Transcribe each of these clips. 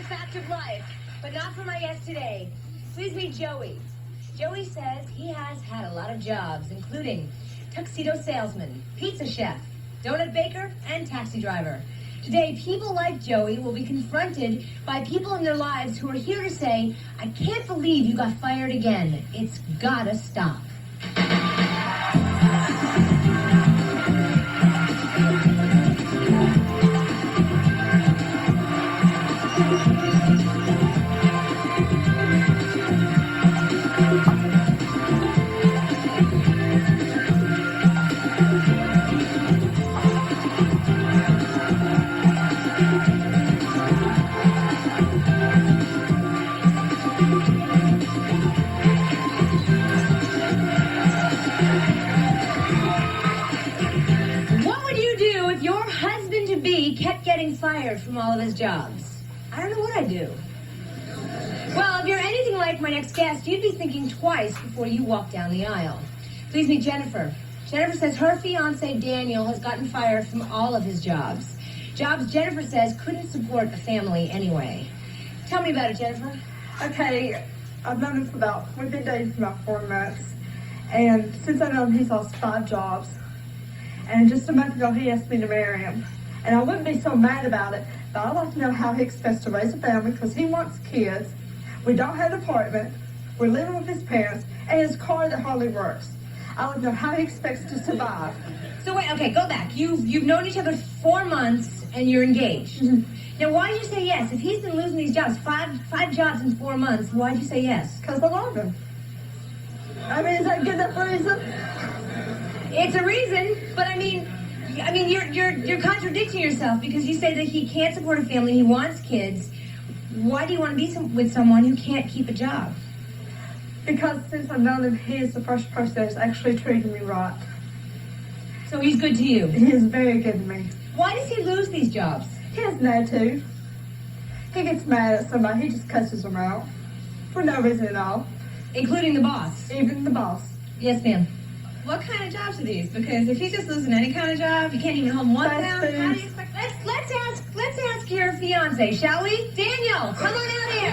fact of life, but not for my guest today. Please meet Joey. Joey says he has had a lot of jobs, including tuxedo salesman, pizza chef, donut baker, and taxi driver. Today, people like Joey will be confronted by people in their lives who are here to say, I can't believe you got fired again. It's gotta stop. Kept getting fired from all of his jobs. I don't know what I'd do. Well, if you're anything like my next guest, you'd be thinking twice before you walk down the aisle. Please meet Jennifer. Jennifer says her fiancé Daniel has gotten fired from all of his jobs. Jobs Jennifer says couldn't support a family anyway. Tell me about it, Jennifer. Okay, I've known him we've been dating for about 4 months. And since I've known him, he's lost 5 jobs. And just a month ago, he asked me to marry him. And I wouldn't be so mad about it, but I'd like to know how he expects to raise a family because he wants kids. We don't have an apartment. We're living with his parents and his car that hardly works. I want to know how he expects to survive. So wait, okay, go back. You've known each other 4 months and you're engaged. Mm-hmm. Now, why did you say yes? If he's been losing these jobs, five jobs in 4 months, why did you say yes? Because I love him. I mean, is that a good enough reason? It's a reason, but I mean, you're contradicting yourself because you say that he can't support a family, he wants kids. Why do you want to be with someone who can't keep a job? Because since I've known him, he is the first person that's actually treated me right. So he's good to you? He is very good to me. Why does he lose these jobs? He has an attitude. He gets mad at somebody, he just cusses them out. For no reason at all. Including the boss? Even the boss. Yes, ma'am. What kind of jobs are these? Because if he's just losing any kind of job, you can't even hold one down. How do you expect? Let's ask your fiance, shall we? Daniel, come on out here.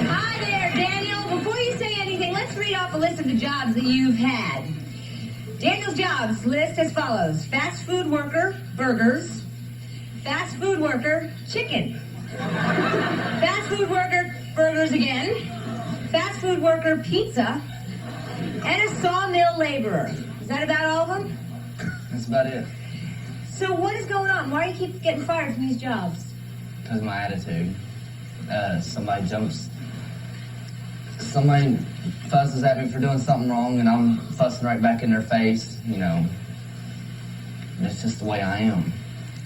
Hi there, Daniel. Before you say anything, let's read off a list of the jobs that you've had. Daniel's jobs list as follows. Fast food worker, burgers. Fast food worker, chicken. Fast food worker, burgers again. Fast food worker, pizza. And a sawmill laborer. Is that about all of them? That's about it. So what is going on? Why do you keep getting fired from these jobs? Because of my attitude. Somebody fusses at me for doing something wrong, and I'm fussing right back in their face. You know, it's just the way I am.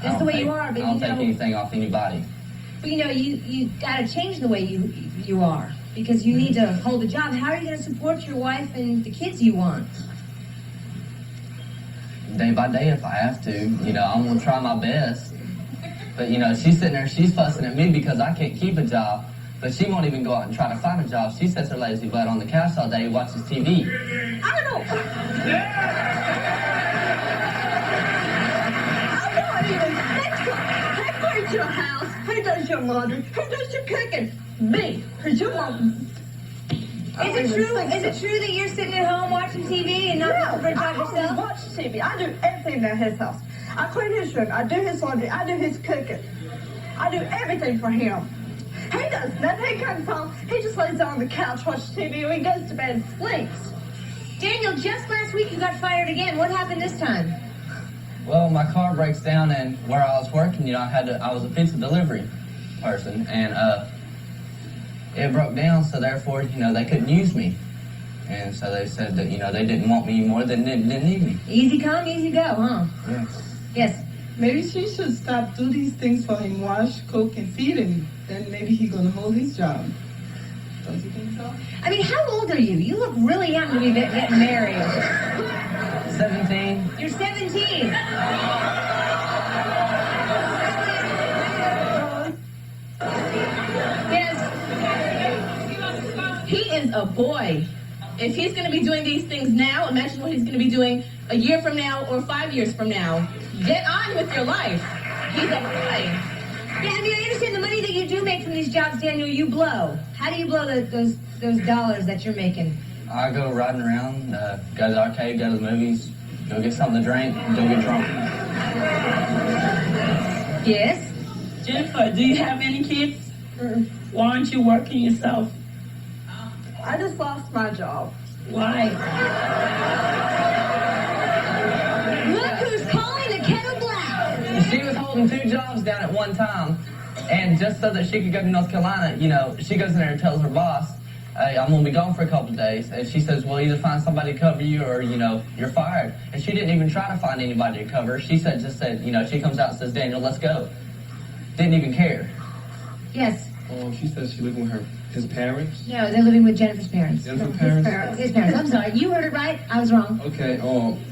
That's the way you are, but I don't take anything off anybody. But you know, you gotta change the way you are because you need to hold a job. How are you gonna support your wife and the kids you want? Day by day, if I have to. You know, I'm gonna try my best. But you know, she's sitting there, she's fussing at me because I can't keep a job. But she won't even go out and try to find a job. She sits her lazy butt on the couch all day and watches TV. I don't know. I'm not even. They cleans your house. Who does your laundry? Who does your cooking? Me. Because your mom. Is it true that you're sitting at home watching TV and not looking for a job yourself? I don't watch TV. I do everything at his house. I clean his room. I do his laundry. I do his cooking. I do everything for him. He does nothing. He comes home. He just lays down on the couch, watches TV, and he goes to bed and sleeps. Daniel, just last week you got fired again. What happened this time? Well, my car breaks down, and where I was working, you know, I was a pizza delivery person, and it broke down, so therefore, you know, they couldn't use me. And so they said that, you know, they didn't want me more than they didn't need me. Easy come, easy go, huh? Yes. Yes. Maybe she should stop do these things for him, wash, cook, and feed him. Then maybe he's gonna hold his job. Don't you think so? I mean, how old are you? You look really young to be getting married. 17. You're 17. Yes. He is a boy. If he's going to be doing these things now, imagine what he's going to be doing a year from now or 5 years from now. Get on with your life. He's a boy. Yeah, I mean, I understand the money that you do make from these jobs, Daniel, you blow. How do you blow those dollars that you're making? I go riding around, go to the arcade, go to the movies, go get something to drink, go get drunk. Yes? Jennifer, do you have any kids? Why aren't you working yourself? I just lost my job. Why? Look who's calling the kettle black. She was holding 2 jobs down at one time, and just so that she could go to North Carolina, you know, she goes in there and tells her boss, hey, I'm going to be gone for a couple of days. And she says, well, either find somebody to cover you or, you know, you're fired. And she didn't even try to find anybody to cover her. She just said, you know, she comes out and says, Daniel, let's go. Didn't even care. Yes. She says she living with his parents. No, they're living with Jennifer's parents. Jennifer's parents? His parents. I'm sorry. You heard it right. I was wrong. Okay,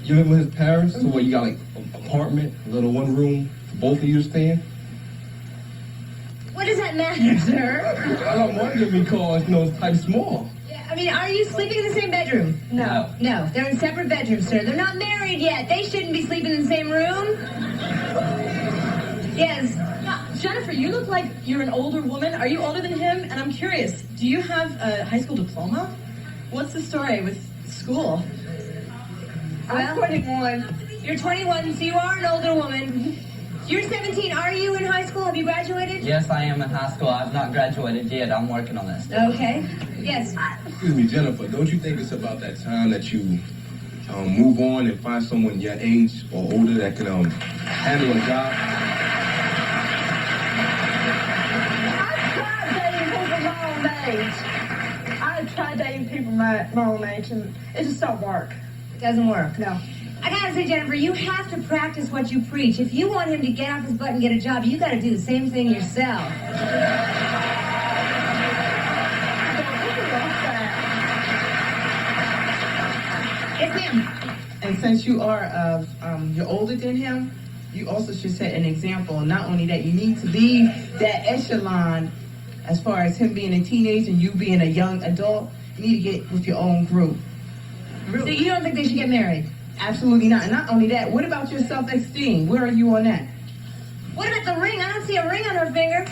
you live with his parents? So what, you got like an apartment, a little one room for both of you to stay in? What does that matter, sir? I don't want to because, you know, it's type small. Yeah, I mean, are you sleeping in the same bedroom? No. No, they're in separate bedrooms, sir. They're not married yet. They shouldn't be sleeping in the same room. Yes. Jennifer, you look like you're an older woman. Are you older than him? And I'm curious, do you have a high school diploma? What's the story with school? I'm 21. You're 21, so you are an older woman. You're 17. Are you in high school? Have you graduated? Yes, I am in high school. I've not graduated yet. I'm working on this. Okay. Yes. Excuse me, Jennifer, don't you think it's about that time that you move on and find someone your age or older that can handle a job? I tried dating people my own age, and it just don't work. It doesn't work. No. I gotta say, Jennifer, you have to practice what you preach. If you want him to get off his butt and get a job, you gotta do the same thing yourself. Yes, ma'am. And since you are you're older than him, you also should set an example. Not only that, you need to leave that echelon as far as him being a teenager and you being a young adult. You need to get with your own group. So you don't think they should get married? Absolutely not. And not only that, what about your self-esteem? Where are you on that? What about the ring? I don't see a ring on her finger.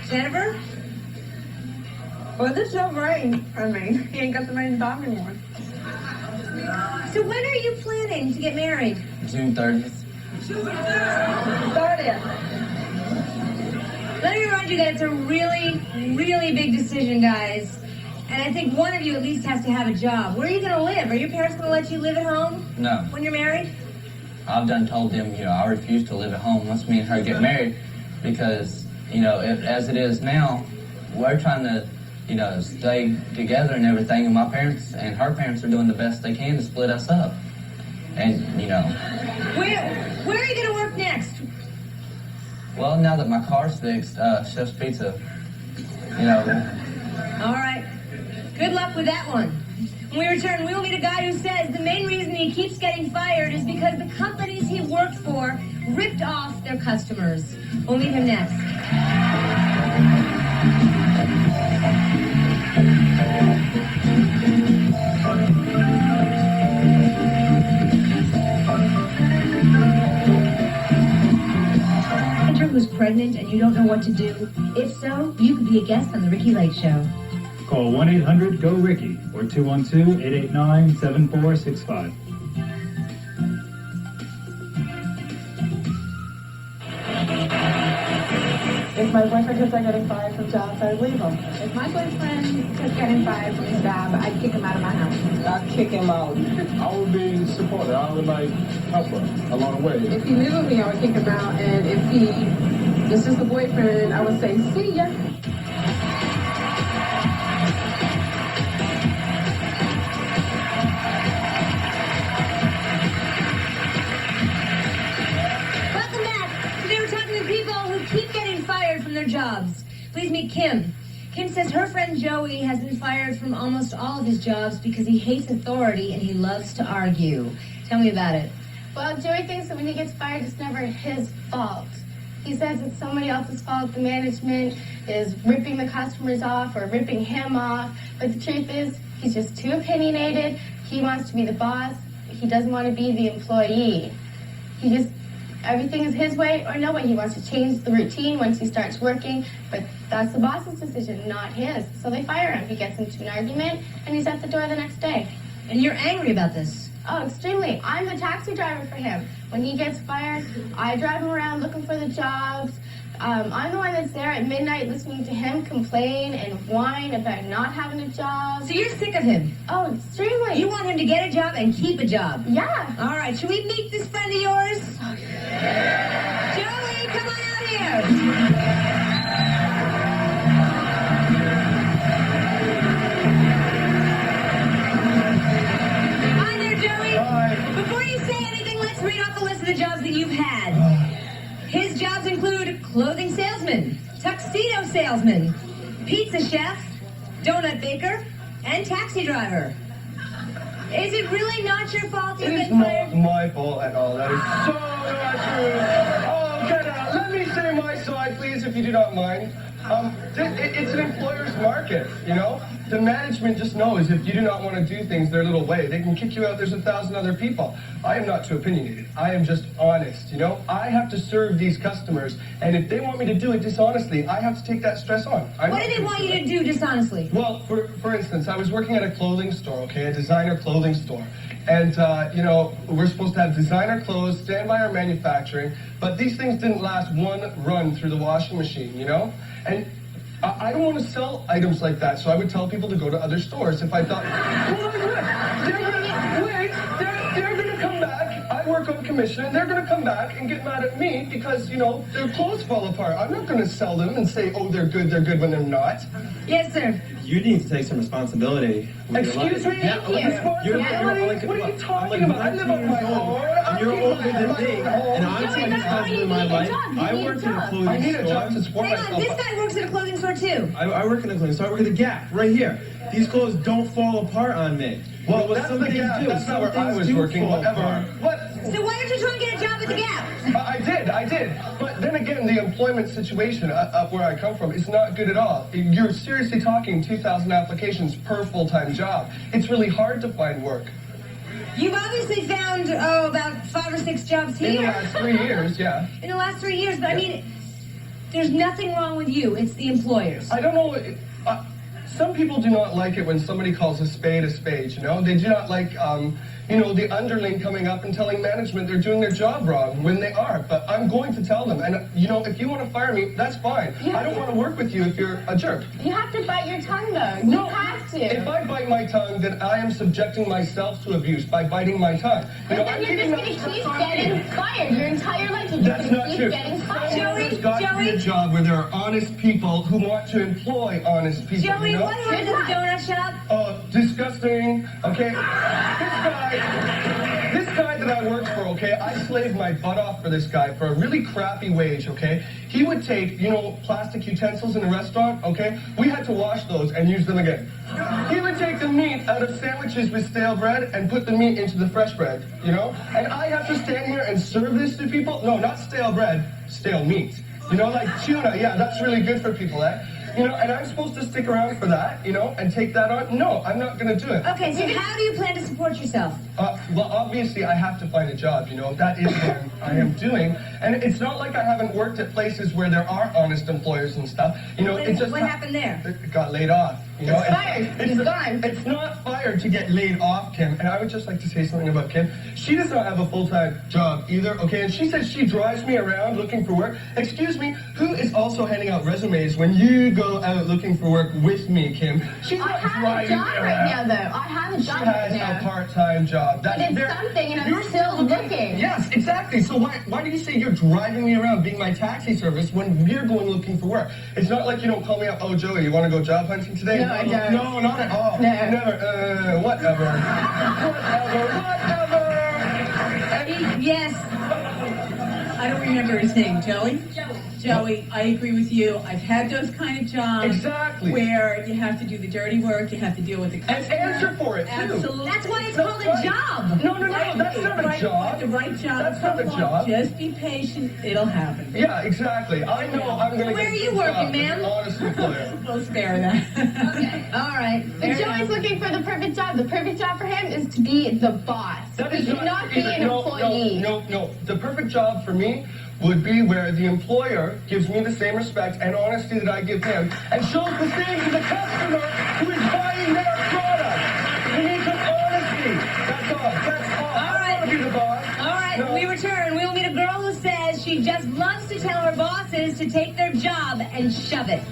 Jennifer? Well, there's no ring. I mean, he ain't got the main diamond one. So when are you planning to get married? June 30th. 30th. Let me remind you that it's a really, really big decision, guys. And I think one of you at least has to have a job. Where are you going to live? Are your parents going to let you live at home No. when you're married? I've done told them, you know, I refuse to live at home once me and her get married because, you know, as it is now, we're trying to, you know, stay together and everything, and my parents and her parents are doing the best they can to split us up. And, you know, Where are you going to work next? well, now that my car's fixed, Chef's Pizza, you know. All right. Good luck with that one. When we return, we will meet a guy who says the main reason he keeps getting fired is because the companies he worked for ripped off their customers. We'll meet him next. Who's pregnant and you don't know what to do? If so, you could be a guest on The Ricky Lake Show. Call 1-800-GO-RICKY or 212-889-7465. If my boyfriend keeps on getting fired from jobs, I'd leave him. If my boyfriend kept getting fired from his job, I'd kick him out of my house. I'd kick him out. I would be supportive. I would like help her along the way. If he lived with me, I would kick him out. And if he was just a boyfriend, I would say, see ya. Welcome back. Today we're talking to people who keep getting fired from their jobs. Please meet Kim. Kim says her friend Joey has been fired from almost all of his jobs because he hates authority and he loves to argue. Tell me about it. Well, Joey thinks that when he gets fired, it's never his fault. He says it's somebody else's fault. The management is ripping the customers off or ripping him off. But the truth is, he's just too opinionated. He wants to be the boss. He doesn't want to be the employee. Everything is his way or no way. He wants to change the routine once he starts working, but that's the boss's decision, not his. So they fire him. He gets into an argument, and he's at the door the next day. And you're angry about this? Oh, extremely. I'm the taxi driver for him. When he gets fired, I drive him around looking for the jobs. I'm the one that's there at midnight listening to him complain and whine about not having a job. So you're sick of him? Oh, extremely. You want him to get a job and keep a job? Yeah. All right, should we meet this friend of yours? Joey, come on out here. Hi there, Joey. Hi. Before you say anything, let's read off the list of the jobs that you've had. His jobs include clothing salesman, tuxedo salesman, pizza chef, donut baker, and taxi driver. Is it really not your fault you've It is been fired? not my fault at all. That is so not true. Oh, get out. Let me say my side, please, if you do not mind. It's an employer's market, you know? The management just knows if you do not want to do things their little way, they can kick you out. There's 1,000 other people. I am not too opinionated. I am just honest, you know? I have to serve these customers, and if they want me to do it dishonestly, I have to take that stress on. What do they want you to do dishonestly? Well, for instance, I was working at a clothing store, okay, a designer clothing store. And, you know, we're supposed to have designer clothes, stand by our manufacturing, but these things didn't last one run through the washing machine, you know? And I don't want to sell items like that, so I would tell people to go to other stores if I thought, well, they're going to come back. I work on commission, and they're going to come back and get mad at me because, you know, their clothes fall apart. I'm not going to sell them and say, oh, they're good when they're not. Yes, sir. You need to take some responsibility. Excuse me? Responsibility? What are you talking about? I live on my own. You're older than me, and I'm taking responsibility in my life. I worked in a clothing store. I need a job to support Hang on, myself. this guy works at a clothing store too. I work in a clothing store. I work at the Gap, right here. These clothes don't fall apart on me. Well, what that's some the things Gap. do. That's not where Some I things was do working. fall Whatever. apart. What? So why don't you try and get a job at the Gap? I did. But then again, the employment situation up where I come from is not good at all. You're seriously talking 2,000 applications per full-time job. It's really hard to find work. You've obviously found, about 5 or 6 jobs here. In the last 3 years, yeah. In the last 3 years, but I mean, there's nothing wrong with you. It's the employers. I don't know. Some people do not like it when somebody calls a spade, you know? They do not like, you know, the underling coming up and telling management they're doing their job wrong when they are. But I'm going to tell them. And, you know, if you want to fire me, that's fine. I don't want to work with you if you're a jerk. You have to bite your tongue, though. No, You have to. If I bite my tongue, then I am subjecting myself to abuse by biting my tongue. You know, But I'm then you're keeping just going to that keep getting fired your entire life. You're That's just not going to true. keep getting fired. There's got to be a job where there are honest people who want to employ honest people. Joey, you know? what happened at the donut shop? Oh, disgusting. Okay, this guy that I worked for, okay, I slaved my butt off for this guy for a really crappy wage, okay? He would take, you know, plastic utensils in a restaurant, okay? We had to wash those and use them again. He would take the meat out of sandwiches with stale bread and put the meat into the fresh bread, you know? And I have to stand here and serve this to people? No, not stale bread, stale meat. You know, like tuna, yeah, that's really good for people, eh? You know, and I'm supposed to stick around for that, you know, and take that on? No, I'm not going to do it. Okay, so how do you plan to support yourself? Well, obviously, I have to find a job, you know. That is what I am doing. And it's not like I haven't worked at places where there are honest employers and stuff. You know, it just... What happened there? It got laid off. You know, Fired. He's gone. It's not fired to get laid off, Kim. And I would just like to say something about Kim. She does not have a full-time job either, okay? And she says she drives me around looking for work. Excuse me, who is also handing out resumes when you go out looking for work with me, Kim? She's I not have a driving job me right around. now, though. I have a She job right has a now. part-time job. But it's something, and I'm still looking. Yes, exactly. So why do you say you're driving me around being my taxi service when we're going looking for work? It's not like you don't call me up, oh, Joey, you want to go job hunting today? No, I don't. No, not at all. No. Never. Whatever. Yes. I don't remember his name. Joey? Joey, I agree with you. I've had those kind of jobs. Exactly. Where you have to do the dirty work, you have to deal with the And customers. answer for it, too. Absolutely. That's why it's called a job. No, that's not a job. The right job. That's not a Come on, job. Just be patient. It'll happen. Yeah, exactly. I know I'm going to Where get are you this working, job, ma'am? Honestly, Claire. We'll spare that. Okay. All right. But Fair Joey's enough. looking for the perfect job. The perfect job for him is to be the boss. That He is cannot be an employee. No. The perfect job for me would be where the employer gives me the same respect and honesty that I give him and shows the same to the customer who is buying their product. He needs some honesty. That's all. All right. I want to be the boss. All right, No. when we return, we will meet a girl who says she just loves to tell her bosses to take their job and shove it.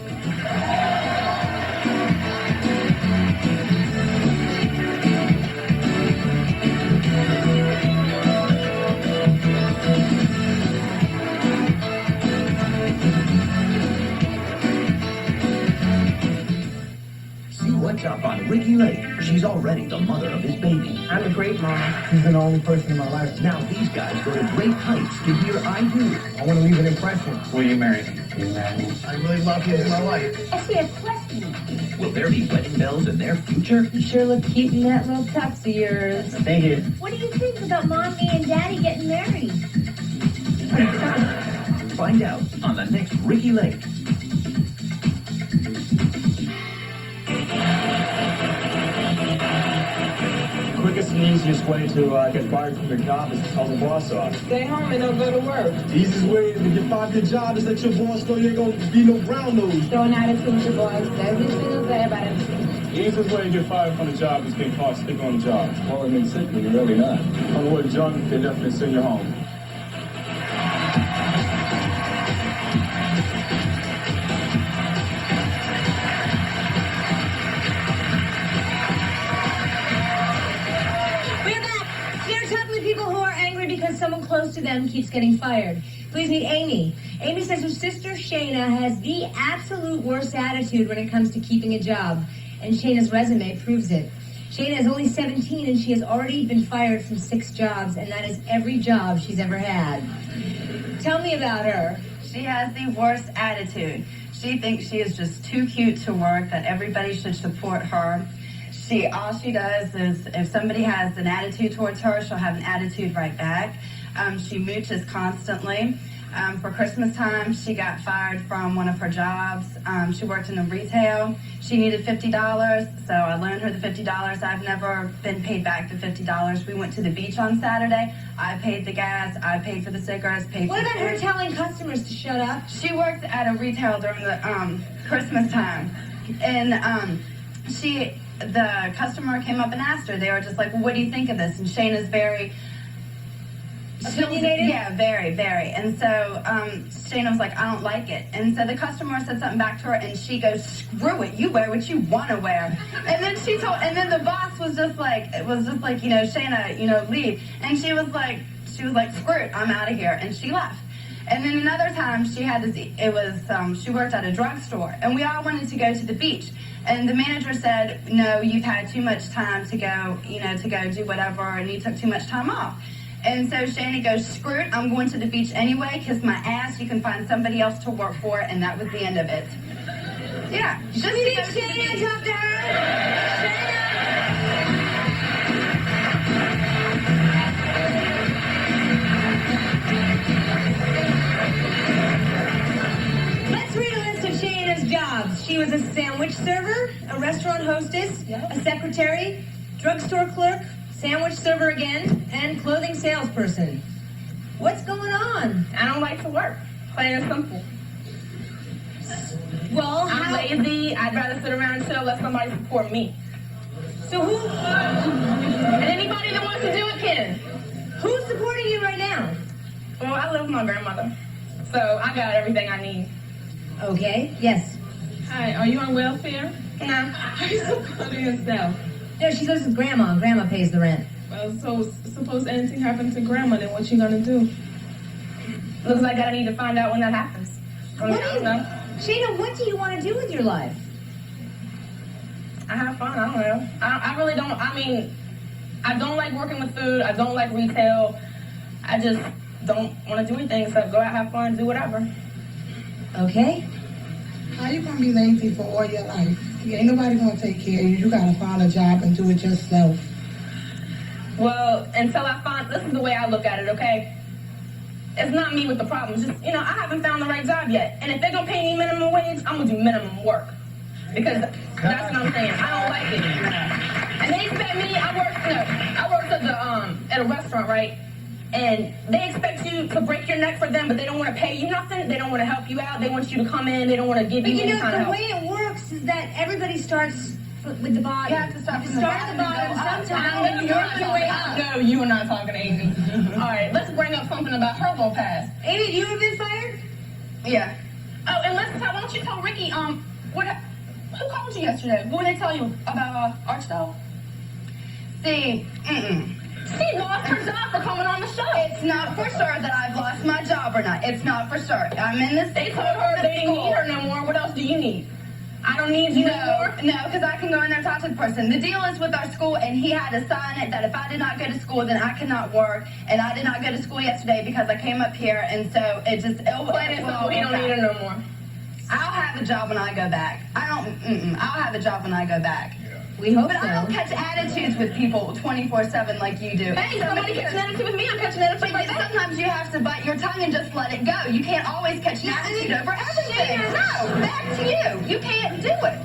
See what's up on Ricky Lake. She's already the mother of his baby. I'm a great mom. She's been the only person in my life. Now these guys go to great heights to hear I do. I want to leave an impression. Will you marry me? Will you marry me? I really love you in my life. Actually, a question. Will there be wedding bells in their future? You sure look cute in that little tux of yours. Thank you. What do you think about Mommy and Daddy getting married? Find out on the next Ricky Lake. Quickest and easiest way to get fired from your job is to tell the boss off. Stay home and don't go to work. The easiest way to get fired from your job is let your boss know you ain't gonna be no brown nose. Show an attitude to boys every single day about everything. The easiest way to get fired from the job is getting caught sick on the job. Well, it means sick, but you're really not. On the way drunk, they definitely send you home. We're back. There are totally people who are angry because someone close to them keeps getting fired. Please meet Amy. Amy says her sister Shayna has the absolute worst attitude when it comes to keeping a job, and Shayna's resume proves it. Shayna is only 17 and she has already been fired from 6 jobs, and that is every job she's ever had. Tell me about her. She has the worst attitude. She thinks she is just too cute to work, that everybody should support her. All she does is, if somebody has an attitude towards her, she'll have an attitude right back. She mooches constantly. For Christmas time, she got fired from one of her jobs. She worked in a retail. She needed $50, so I loaned her the $50. I've never been paid back the $50. We went to the beach on Saturday. I paid the gas. I paid for the cigarettes. What about her telling customers to shut up? She worked at a retail during the Christmas time, and the customer came up and asked her. They were just like, well, what do you think of this? And Shayna's very opinionated? Yeah, very, very. And so Shayna was like, I don't like it. And so the customer said something back to her, and she goes, screw it, you wear what you want to wear. And then and then the boss was just like, Shayna, leave. And she was like, screw it, I'm out of here. And she left. And then another time she had she worked at a drugstore, and we all wanted to go to the beach. And the manager said, no, you've had too much time to go do whatever, and you took too much time off. And so Shayna goes, screw it, I'm going to the beach anyway, kiss my ass, you can find somebody else to work for, and that was the end of it. Yeah. Just to go to the Shayna, beach. talk to her. Let's read a list of Shayna's jobs. She was a sandwich server, a restaurant hostess, a secretary, drugstore clerk, sandwich server again, and clothing salesperson. What's going on? I don't like to work. Plain and simple. Well, I'm lazy. I'd rather sit around and chill, let somebody support me. So who? And anybody that wants to do it can. Who's supporting you right now? Well, I live with my grandmother, so I got everything I need. Okay. Yes. Hi, are you on welfare? No. How you so proud of yourself? No, she lives with Grandma. Grandma pays the rent. Well, so suppose anything happens to Grandma, then what you gonna do? Looks like I need to find out when that happens. Shayna, what do you want to do with your life? I have fun. I don't know. I really don't. I mean, I don't like working with food. I don't like retail. I just don't want to do anything except go out, have fun, do whatever. Okay? How you gonna be lazy for all your life? Ain't nobody gonna take care of you. You gotta find a job and do it yourself. Well, until I find, this is the way I look at it, okay? It's not me with the problem. It's just, I haven't found the right job yet. And if they're gonna pay me minimum wage, I'm gonna do minimum work. Because that's what I'm saying. I don't like it. And they expect me, I worked at a restaurant, right? And they expect you to break your neck for them, but they don't want to pay you nothing. They don't want to help you out. They want you to come in. They don't want to give you any kind of help. The way it works is that everybody starts with the bottom. You have to start from the at the bottom. Sometimes you work your way up. No, you are not talking to Amy. All right, let's bring up something about her little past. Amy, you have been fired? Yeah. Oh, and why don't you tell Ricky, who called you yesterday? What did they tell you about Archdale? See, She lost her job for coming on the show. It's not for sure that I've lost my job or not. It's not for sure. I'm in this. They told her they didn't need her no more. What else do you need? I don't need you anymore? No, because I can go in there and talk to the person. The deal is with our school, and he had to sign it that if I did not go to school, then I could not work. And I did not go to school yesterday because I came up here, and so it just... He don't need her no more. I'll have a job when I go back. I'll have a job when I go back. We hope but so. I don't catch attitudes with people 24/7 like you do. Hey, somebody catch an attitude with me. I'm catching an attitude like that. Sometimes you have to bite your tongue and just let it go. You can't always catch an attitude over everything. No, back to you. You can't do it.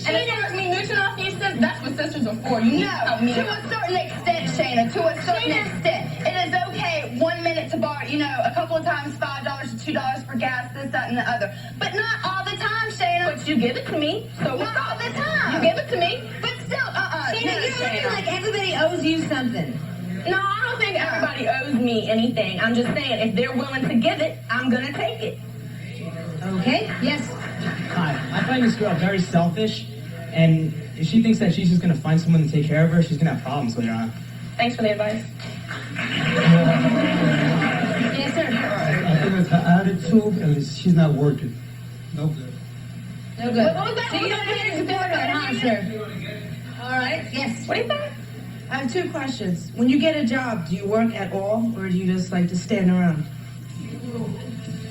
And as far as me mooching off these sisters, that's what sisters are for. You need to help me. To a certain extent, Shayna. To a certain extent. It is okay 1 minute to borrow, a couple of times $5 or $2 for gas, this, that, and the other. But not all the time, Shayna. But you give it to me. So not all the time. You give it to me. But still, Shayna, you're looking like everybody owes you something. No, I don't think everybody owes me anything. I'm just saying, if they're willing to give it, I'm gonna take it. Okay? Yes. Hi, I find this girl very selfish, and if she thinks that she's just gonna find someone to take care of her, she's gonna have problems later on. Thanks for the advice. Yes, sir. I think it's her attitude, and she's not working. No good. No good. What was that? So you don't need to support her, huh, sir? All right. Yes. What do you think? I have two questions. When you get a job, do you work at all, or do you just like to stand around?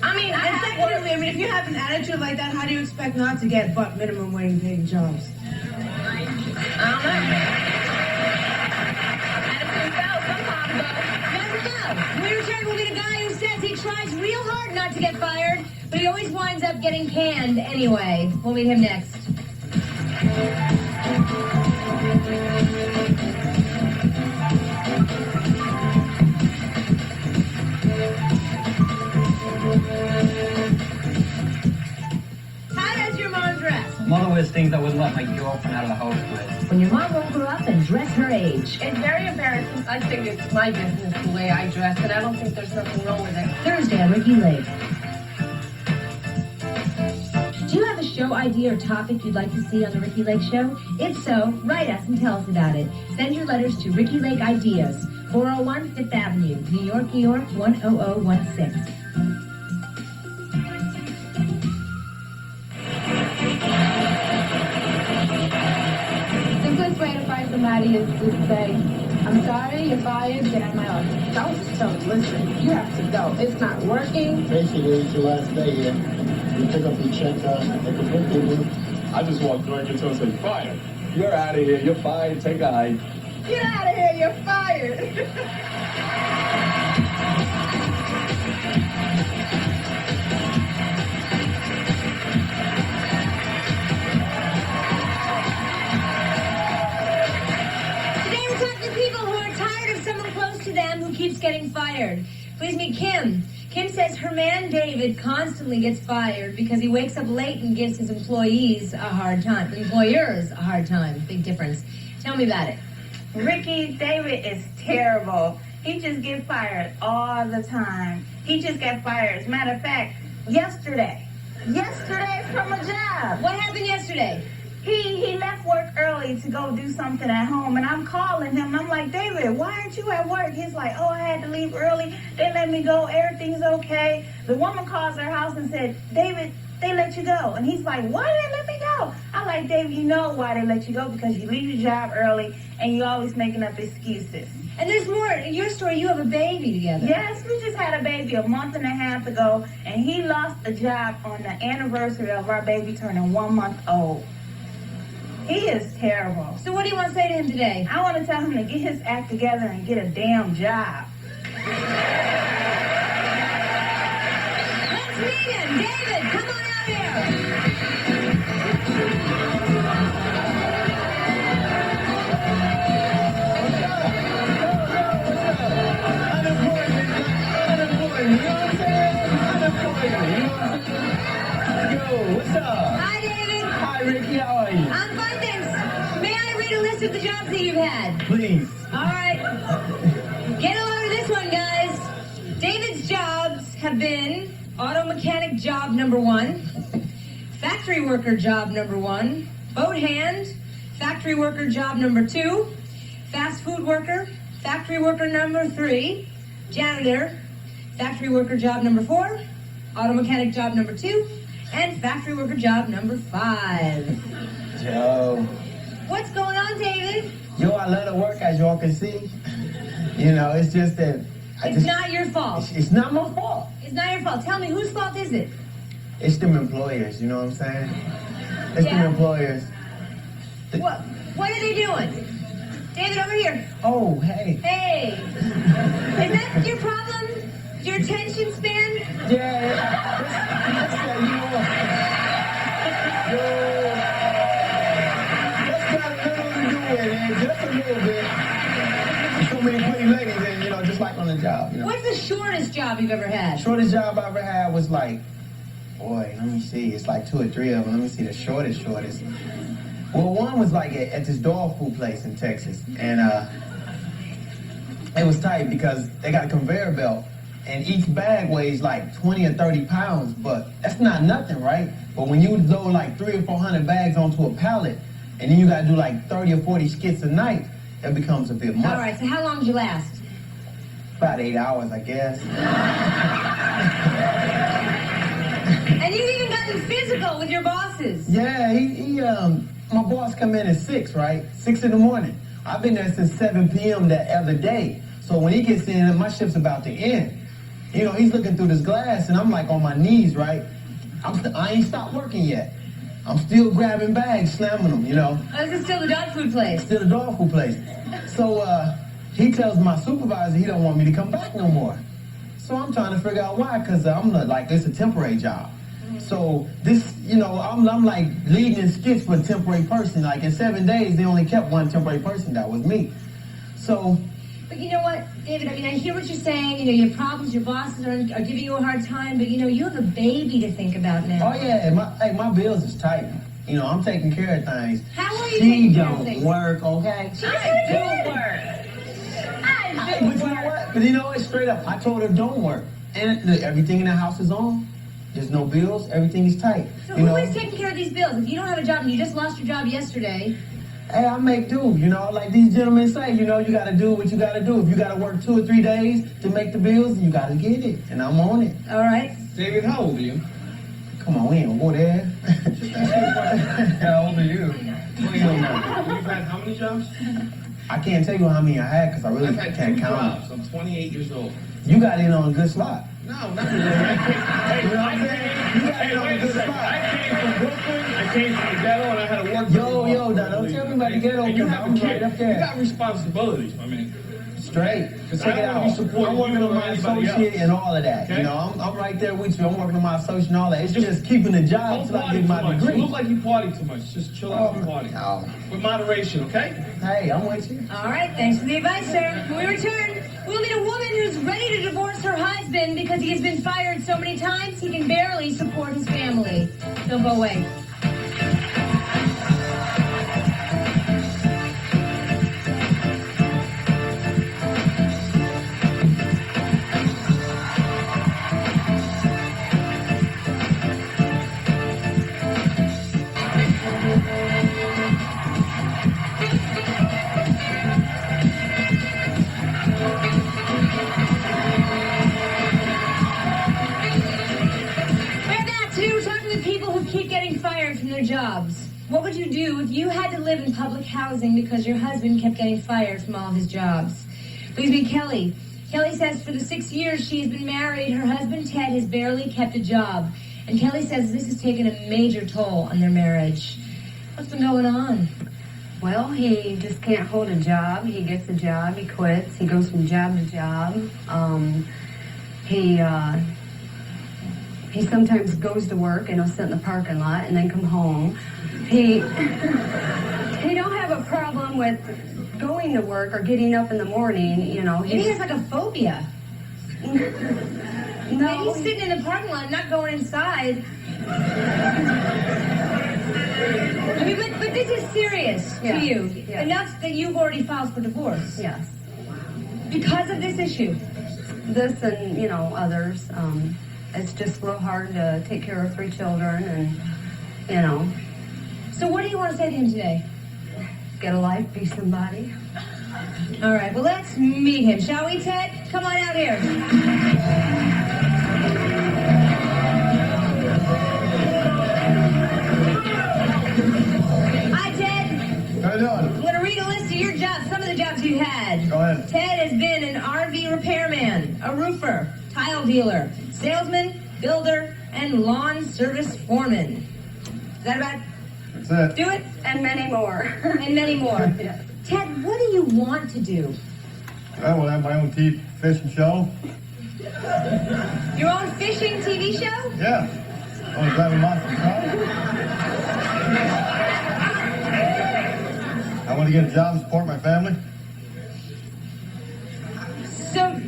I mean, secondly, if you have an attitude like that, how do you expect not to get but minimum wage paying jobs? I don't know. Never know. When we return, we'll get a guy who says he tries real hard not to get fired, but he always winds up getting canned anyway. We'll meet him next. How does your mom dress? Mother wears things I wouldn't let my girlfriend out of the house with. When your mom woke her up and dressed her age. It's very embarrassing. I think it's my business the way I dress, and I don't think there's nothing wrong with it. Thursday on Ricky Lake. Do you have a show idea or topic you'd like to see on the Ricky Lake Show? If so, write us and tell us about it. Send your letters to Ricky Lake Ideas, 401 5th Avenue, New York, New York, 10016. Simplest way to find somebody is to say, I'm sorry, you're fired, get out of my office. Don't just tell them, listen, you have to go. It's not working. Basically, it's your last day here. You pick up your check, make a quick move. I just walked right into and said, fire. You're out of here. You're fired. Take a hike. Get out of here, you're fired. Today we're talking to people who are tired of someone close to them who keeps getting fired. Please meet Kim. Kim says her man David constantly gets fired because he wakes up late and gives his employers a hard time. Big difference. Tell me about it. Ricky, David is terrible. He just gets fired all the time. He just got fired. As a matter of fact, yesterday from a job. What happened yesterday? He left work early to go do something at home, and I'm calling him. I'm like, David, why aren't you at work? He's like, oh, I had to leave early. They let me go. Everything's okay. The woman calls her house and said, David, they let you go. And he's like, why did they let me go? I'm like, David, you know why they let you go, because you leave your job early and you're always making up excuses. And there's more. In your story, you have a baby together. Yes, we just had a baby a month and a half ago, and he lost a job on the anniversary of our baby turning 1 month old. He is terrible. So what do you want to say to him today? I want to tell him to get his act together and get a damn job. Let's meet him. David, come on out here. What's up? Hi, David. Hi, Ricky. How are you? I'm fine, thanks. May I read a list of the jobs that you've had? Please. All right. Get a load of this one, guys. David's jobs have been auto mechanic job number 1, factory worker job number 1, boat hand, factory worker job number 2, fast food worker, factory worker number 3, janitor, factory worker job number 4, auto mechanic job number 2, and factory worker job number 5. Joe. What's going on, David? Yo, I love to work, as y'all can see. You know, it's just that It's not your fault. It's not my fault. It's not your fault. Tell me, whose fault is it? It's them employers, you know what I'm saying? It's them employers. What are they doing? David, over here. Oh, hey. Hey. Is that your problem? Your attention span? Yeah. That's got little to do with it, just a little bit. So many pretty ladies, and you know, just like on the job. You know? What's the shortest job you've ever had? Shortest job I ever had was like, boy, let me see. It's like 2 or 3 of them. Let me see the shortest. Well, one was like at this dog food place in Texas, and it was tight because they got a conveyor belt, and each bag weighs like 20 or 30 pounds, but that's not nothing, right? But when you load like 300 or 400 bags onto a pallet, and then you got to do like 30 or 40 skits a night, it becomes a bit much. All right, so how long did you last? About 8 hours, I guess. And you've even gotten physical with your bosses. Yeah, my boss come in at 6, right? 6 in the morning. I've been there since 7 p.m. that other day. So when he gets in, my shift's about to end. You know, he's looking through this glass, and I'm like on my knees, right? I ain't stopped working yet. I'm still grabbing bags, slamming them, you know. Oh, this is still the dog food place. Still the dog food place. So he tells my supervisor he don't want me to come back no more. So I'm trying to figure out why, because I'm like, it's a temporary job. So this, you know, I'm like leading in skits for a temporary person. Like in 7 days, they only kept one temporary person. That was me. So. But you know what, David, I mean, I hear what you're saying. You know, you have problems, your bosses are giving you a hard time, but you know, you have a baby to think about now. Oh yeah, my bills is tight. You know, I'm taking care of things. How are you taking care of things? She don't work, okay? I do work. But you know what, straight up, I told her don't work. And everything in the house is on. There's no bills, everything is tight. So you who know? is taking care of these bills? If you don't have a job and you just lost your job yesterday. Hey, I make do, you know, like these gentlemen say, you know, you gotta do what you gotta do. If you gotta work 2 or 3 days to make the bills, you gotta get it. And I'm on it. All right. David, how old are you? Come on, we ain't gonna go there. How old are you? Well, you don't know. You've had how many jobs? I can't tell you how many I had because I really I've had can't 2 count. jobs. I'm 28 years old. You got in on a good slot. No, not really. You know what I'm saying? You got in on a good spot. I came from Brooklyn. I came from the ghetto, and I had to work. Yo, don't tell me about the ghetto. And you have I'm a kid. right up there. You got responsibilities. I mean, straight. Because Check it out. I'm working on my associate and all of that. Okay? You know, I'm right there with you. I'm working on my associate and all that. It's just keeping the job until I get my degree. You look like you party too much. Just chill out and party. Oh. With moderation, okay? Hey, I'm with you. All right, thanks for the advice, sir. When we return, we'll meet a woman who's ready to divorce her husband because he has been fired so many times he can barely support his family. Don't go away. Jobs. What would you do if you had to live in public housing because your husband kept getting fired from all his jobs? Please meet Kelly. Kelly says for the 6 years she has been married, her husband Ted has barely kept a job. And Kelly says this has taken a major toll on their marriage. What's been going on? Well, he just can't hold a job. He gets a job, he quits, he goes from job to job. He sometimes goes to work and he'll sit in the parking lot and then come home. He don't have a problem with going to work or getting up in the morning, you know. Maybe he has like a phobia. No. Maybe he's sitting in the parking lot, not going inside. I mean, but this is serious to you. Yeah. Enough that you've already filed for divorce. Yes. Because of this issue. This and, you know, others. It's just real hard to take care of 3 children and, you know. So what do you want to say to him today? Get a life, be somebody. All right, well, let's meet him, shall we, Ted? Come on out here. Hi, Ted. How you doing? I'm going to read a list of your jobs, some of the jobs you had. Go ahead. Ted has been an RV repairman, a roofer, tile dealer, salesman, builder, and lawn service foreman. Is that about That's it. do it? And many more. And many more. Yes. Ted, what do you want to do? I will have my own fishing show. Your own fishing TV show? Yeah. I was driving monster truck. I want to get a job and support my family. So,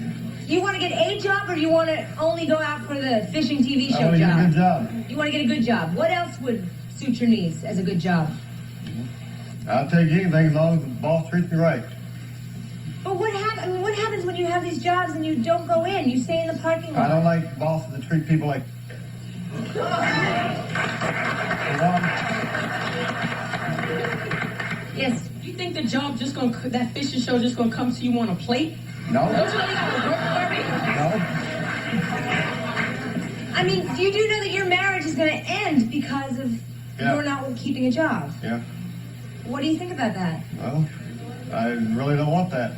you want to get a job, or you want to only go out for the fishing TV show I want to get a good job? job. You want to get a good job. What else would suit your needs as a good job? I'll take anything as long as the boss treats me right. But what happens when you have these jobs and you don't go in? You stay in the parking lot. I don't like bosses that treat people like. Yes. You think the job that fishing show just gonna come to you on a plate? No. Don't you really gotta work for it? No. I mean, you do know that your marriage is going to end because of Yeah. you're not keeping a job. Yeah. What do you think about that? Well, I really don't want that.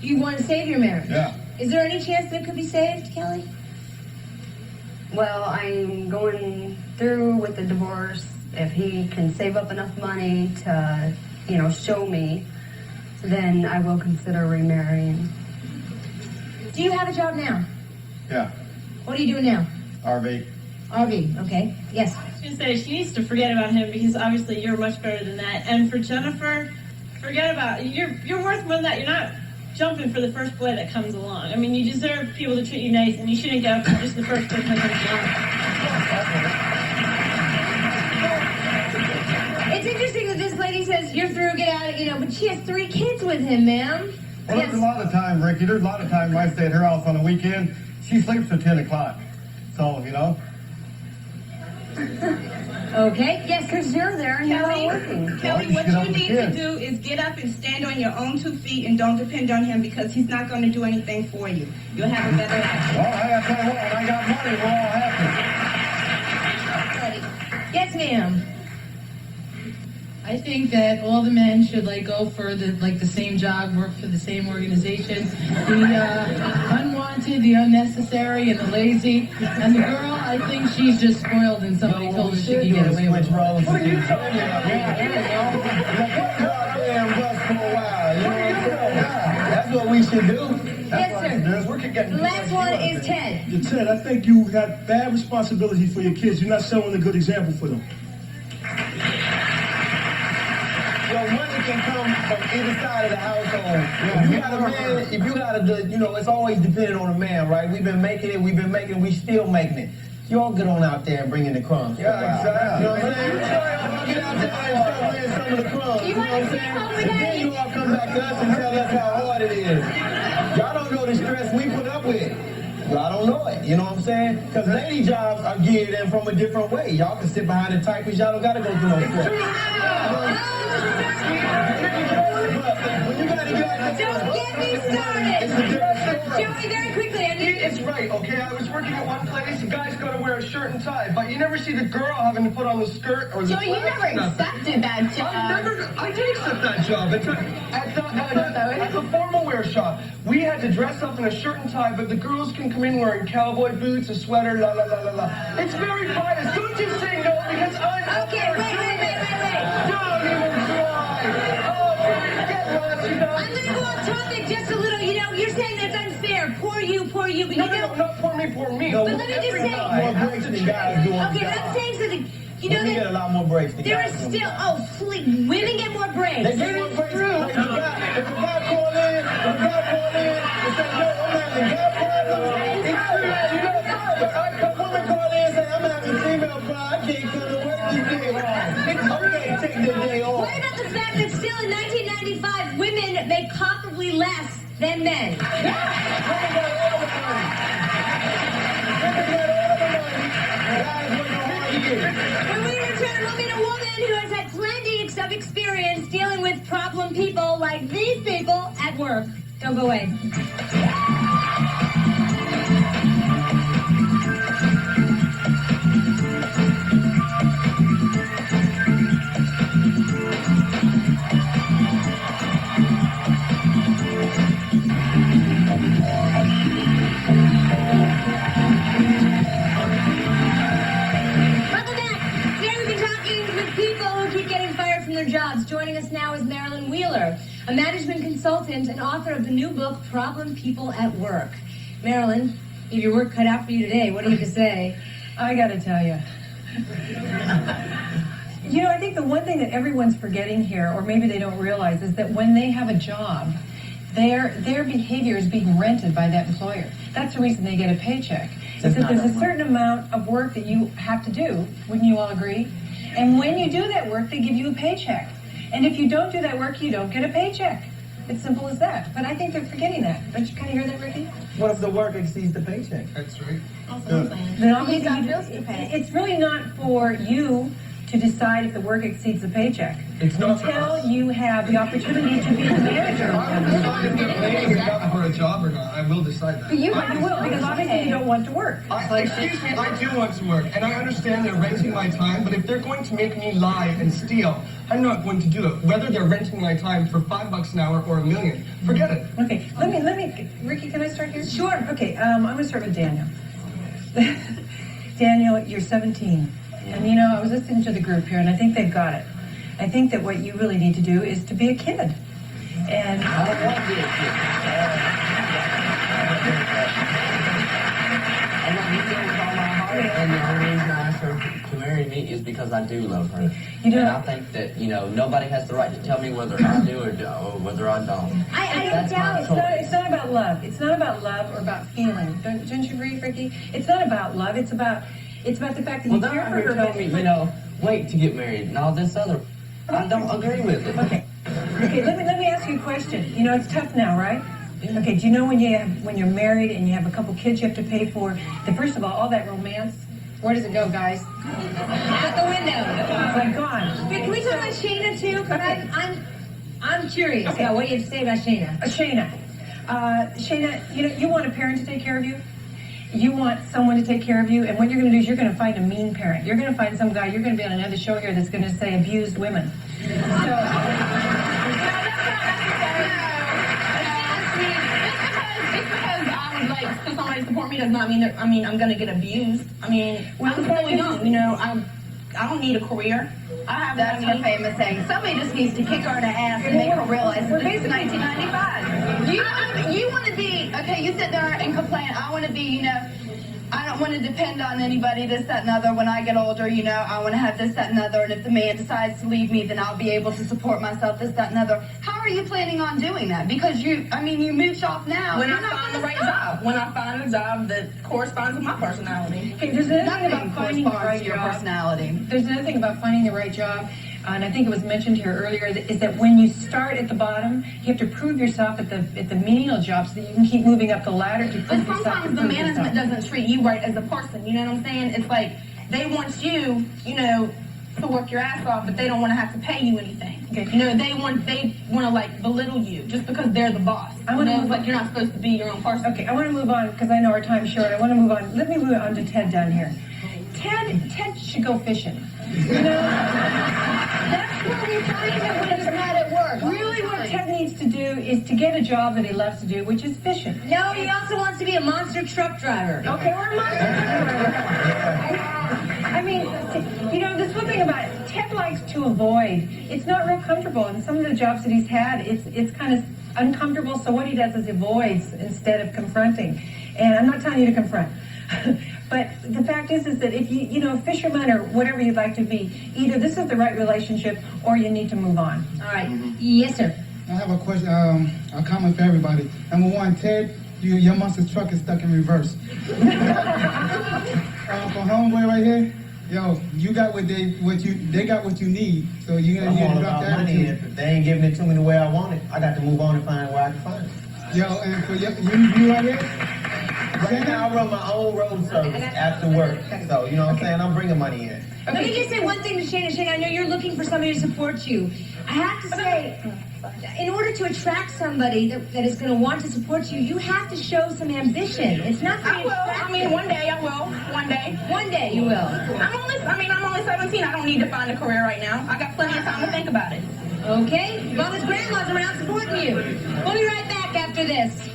You want to save your marriage? Yeah. Is there any chance that it could be saved, Kelly? Well, I'm going through with the divorce. If he can save up enough money to, you know, show me, then I will consider remarrying. Do you have a job now? Yeah. What are you doing now? RV. RV, okay. Yes. I was going to say, she needs to forget about him because obviously you're much better than that. And for Jennifer, forget about it. You're worth more than that. You're not jumping for the first boy that comes along. I mean, you deserve people to treat you nice, and you shouldn't get up for just the first person that comes along. It's interesting that this lady says you're through, get out, you know, but she has 3 kids with him, ma'am. Well, there's a lot of time, Ricky. There's a lot of time I stay at her house on the weekend. She sleeps till 10 o'clock. So, you know. Okay, yes, because you're there and you're not working. Kelly, what you need to do is get up and stand on your own 2 feet and don't depend on him because he's not going to do anything for you. You'll have a better life. Well, I gotta tell you what, when I got money, we're all happy. Yes, ma'am. I think that all the men should go for the same job, work for the same organization. The unwanted, the unnecessary, and the lazy. And the girl, I think she's just spoiled and somebody told her she could get away with it. What are you doing? That's what we should do. Yes, sir. The last one is Ted. Ted, I think you got bad responsibility for your kids. You're not showing a good example for them. Well, money can come from either side of the household. If you got a man, if you got a, it's always dependent on a man, right? We've been making it, we still making it. Y'all get on out there and bring in the crumbs. Yeah, exactly. You know what I'm saying? Y'all get out there and start bringing some of the crumbs. You know what I'm saying? And then you all come back to us and tell us how hard it is. Y'all don't know the stress we put up with. Y'all don't know it, you know what I'm saying? Because lady jobs are geared in from a different way. Y'all can sit behind the typist, y'all don't got to go through no stress. Don't get me started. Joey, very quickly, I need It's right, okay? I was working at one place, the guy's got to wear a shirt and tie, but you never see the girl having to put on the skirt or the Joey, you never accepted that job. I did accept that job. It's a formal wear shop. We had to dress up in a shirt and tie, but the girls can come in wearing cowboy boots, a sweater, la la la la la. It's very biased. Don't you say no because I'm Okay, wait. Don't even try. Oh, get lost, you know. I'm going to go off topic just a little. You know, you're saying that's unfair. Poor you. But you know, not poor me. But let me just say. More breaks than guys do on Okay, the but I'm job. saying something. You know Women get a that lot more breaks than there are guys do on the still, job. please, women get more breaks. They get more breaks. Like, if a guy call in, and say, yo, I'm having a guy problem, it's true. You know, a woman call in and say, I'm having a female problem, I can't come to work today. It's okay, take the day off. What about the fact that still in 1995, women make comparably less than men? When we return, we'll meet a woman who has had plenty of experience dealing with problem people like these people at work. Don't go away. Welcome back. Today we've been talking with people who keep getting fired from their jobs. Joining us now is Marilyn Wheeler, a management consultant and author of the new book, Problem People at Work. Marilyn, you have your work cut out for you today. What do you have to say? I gotta tell you. You know, I think the one thing that everyone's forgetting here, or maybe they don't realize, is that when they have a job, their behavior is being rented by that employer. That's the reason they get a paycheck. Is that there's a certain amount of work that you have to do. Wouldn't you all agree? And when you do that work, they give you a paycheck. And if you don't do that work, you don't get a paycheck. It's simple as that. But I think they're forgetting that. Don't you kind of hear that, Ricky? What if the work exceeds the paycheck? That's right. Then obviously you got bills to pay. It's really not for you to decide if the work exceeds the paycheck. It's not for until us. you have the opportunity to be the manager. I'm decide if they're paying enough for a job or not. I will decide that. But you will, because obviously you don't want to work. Excuse me, I do want to work, and I understand they're renting my time, but if they're going to make me lie and steal, I'm not going to do it. Whether they're renting my time for $5 an hour or $1 million, forget it. Okay, let me, Ricky, can I start here? Sure. Okay, I'm going to start with Daniel. Daniel, you're 17. And you know, I was listening to the group here, and I think they've got it. I think that what you really need to do is to be a kid. And I don't want to be a kid. I love you with all my heart, and the only reason I asked her to marry me is because I do love her. You do? And I think that, you know, nobody has the right to tell me whether I do or whether I don't. That's my choice. It's not about love. It's not about love or about feeling. Don't you agree, Ricky? It's not about love. It's about the fact that you care for her. Told me, you know, wait to get married and all this other. I don't agree with it. Okay. Okay, let me ask you a question. You know, it's tough now, right? Okay, do you know when you're married and you have a couple kids you have to pay for, that first of all that romance, where does it go, guys? Out the window. It's like gone. Wait, can we talk about Shayna too? Because I'm curious about what you have to say about Shayna. Shayna, you know, you want a parent to take care of you. You want someone to take care of you, and what you're going to do is you're going to find a mean parent. You're going to find some guy, you're going to be on another show here that's going to say abused women. Like, so somebody support me does not mean that, I'm gonna get abused. I'm still young, you know, I don't need a career. That's her famous saying. Somebody just needs to kick her in the ass and make her realize that this is 1995. You want to be, okay, you sit there and complain, I want to be, you know, I don't want to depend on anybody, this, that, and other. When I get older, you know, I want to have this, that, and other. And if the man decides to leave me, then I'll be able to support myself, this, that, and other. How are you planning on doing that? Because you moved off now. When I find the right job. When I find a job that corresponds with my personality. Okay, there's another thing about finding the right your job. personality. There's another thing about finding the right job, and I think it was mentioned here earlier, is that when you start at the bottom, you have to prove yourself at the menial job so that you can keep moving up the ladder to But prove yourself. sometimes the management doesn't treat you right as a person, you know what I'm saying? It's like, they want you, you know, to work your ass off, but they don't want to have to pay you anything. Okay. You know, they want to like belittle you just because they're the boss. I want to move like you're not supposed to be your own person. Okay, I want to move on because I know our time's short. I want to move on. Let me move on to Ted down here. Ted should go fishing. You know, That's where we find him when he's not at work. really what Ted needs to do is to get a job that he loves to do, which is fishing. No, he also wants to be a monster truck driver. Okay, we're a monster truck driver. I mean, you know, there's one thing about it. Ted likes to avoid. It's not real comfortable, and some of the jobs that he's had, it's kind of uncomfortable. So what he does is avoids instead of confronting. And I'm not telling you to confront. But the fact is that if you know, fisherman or whatever you'd like to be, either this is the right relationship or you need to move on. All right. Yes, sir. I have a question, a comment for everybody. Number one, Ted, your monster truck is stuck in reverse. For homeboy right here, yo, you got they got what you need. So you I'm all drop about that money. attitude. If they ain't giving it to me the way I want it, I got to move on and find where I can find it. Yo, and for you right here. Right now, I run my own road service after work. So, you know what I'm saying? I'm bringing money in. Let me just say one thing to Shane. Shane, I know you're looking for somebody to support you. I have to say, in order to attract somebody that is going to want to support you, you have to show some ambition. It's not I will. I mean, one day I will. One day. One day you will. I'm only 17. I don't need to find a career right now. I got plenty of time to think about it. Okay? As long as Grandma's around supporting you. We'll be right back after this.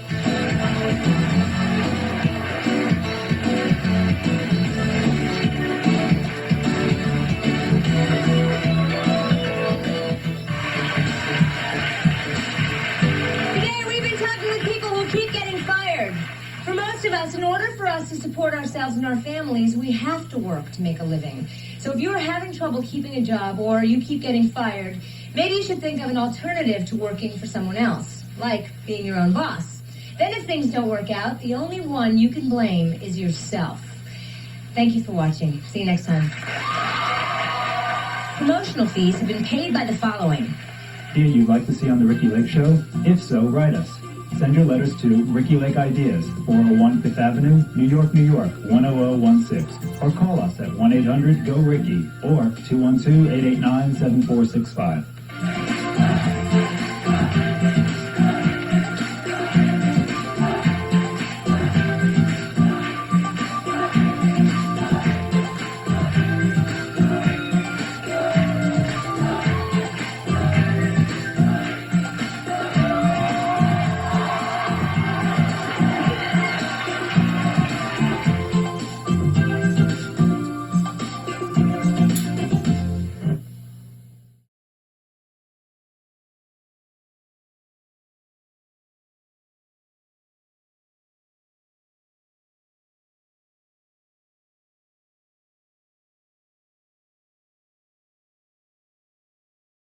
Today we've been talking with people who keep getting fired. For most of us, in order for us to support ourselves and our families, we have to work to make a living. So if you are having trouble keeping a job or you keep getting fired, maybe you should think of an alternative to working for someone else, like being your own boss. Then if things don't work out, the only one you can blame is yourself. Thank you for watching. See you next time. Promotional fees have been paid by the following. Idea you'd like to see on The Ricky Lake Show? If so, write us. Send your letters to Ricky Lake Ideas, 401 Fifth Avenue, New York, 10016. Or call us at 1-800-GO-RICKY or 212-889-7465.